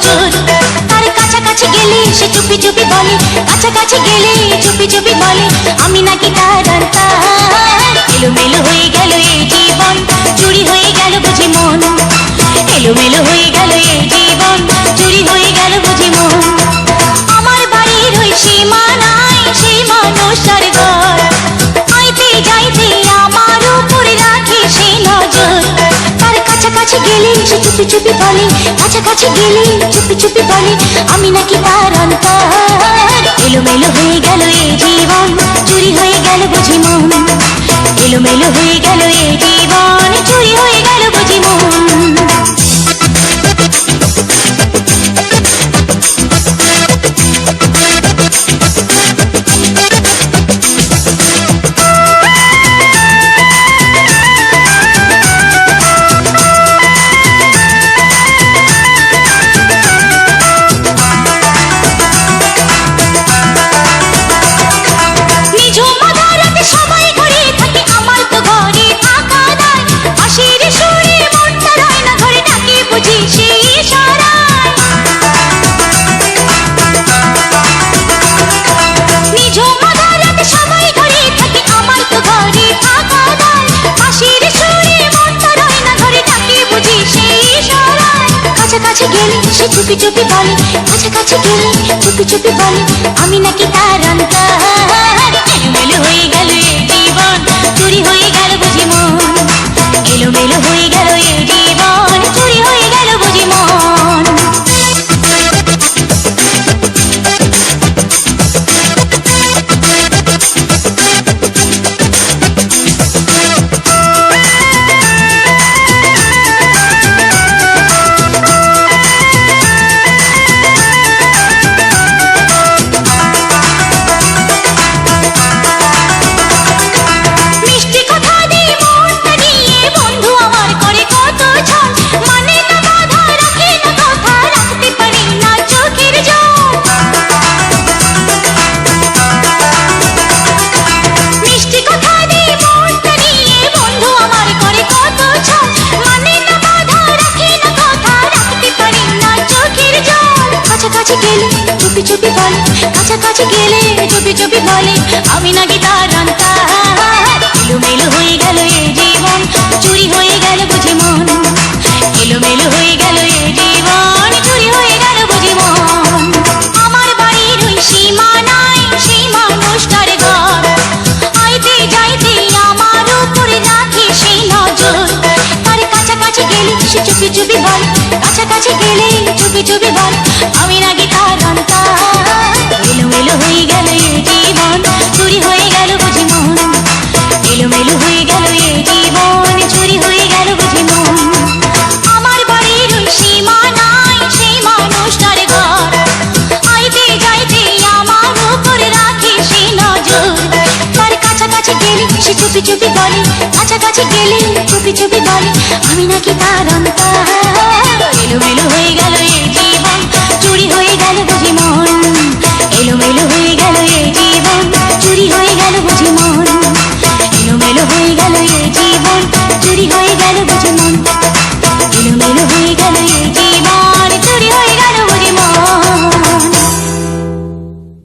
নজর। তার কাছাকাছি গেলে সে চুপি চুপি বলে, কাছাকাছি গেলে চুপি চুপি বলে আমি নাকি তার আন্তার। এলোমেলো হয়ে গেল এই জীবন, চুরি হয়ে গেল বুঝি মন। এলোমেলো হয়ে গেল এই জীবন, চুরি হয়ে গেল বুঝি মন। আমার বাড়ির ওই সীমানায় সেই মানুষটার ঘর, আইতে যাইতে আমার উপরে রাখে সে নজর। তার কাছাকাছি গেলে সে চুপি চুপি বলে, কাছাকাছি গেলে চুপি চুপি বলে আমি নাকি তার অন্তর। এলোমেলো হয়ে গেল এই জীবন, চুরি হয়ে গেল বুঝি মন। এলোমেলো হয়ে গেল এই জীবন, চুরি হয়ে গেল বুঝি মন। কাছাকাছি গেলে সে চুপি চুপি বলে, কাছাকাছি গেলে চুপি চুপি বলে আমি নাকি তার অন্তর। এলোমেলো হয়ে গেল এই জীবন, চুরি হয়ে গেল বুঝি মন। এলোমেলো হয়ে গেল এই জীবন, চুরি হয়ে গেল বুঝি মন। কাছাকাছি গেলে চুপি চুপি বলে, কাছাকাছি গেলে চুপি চুপি বলে আমি নাকি তার অন্তর। এলোমেলো হয়ে গেল এই জীবন, চুরি হয়ে গেল বুঝি মন। এলোমেলো হয়ে গেল এই জীবন, চুরি হয়ে গেল বুঝি মন। আমার বাড়ির ওই সীমানায় সেই মানুষটার ঘর, আইতে যাইতে আমার উপরে রাখে সেই নজর। তার কাছাকাছি গেলে সে চুপি চুপি বলে, কাছাকাছি গেলে চুপি চুপি বলে আমি নাকি তার অন্তর। এলোমেলো হয়ে গেল এই জীবন, চুরি হয়ে গেল বুঝি মন। এলোমেলো হয়ে গেল এই জীবন, চুরি হয়ে গেল বুঝি মন। আমার বাড়ির ওই সীমানায় সেই মানুষটার ঘর, আইতে যাইতে আমার উপরে রাখে সেই নজর। তার কাছাকাছি গেলে সে চুপি চুপি বলে, কাছাকাছি গেলে চুপি চুপি বলে আমি নাকি তার অন্তর। এলোমেলো হয়ে গেল এই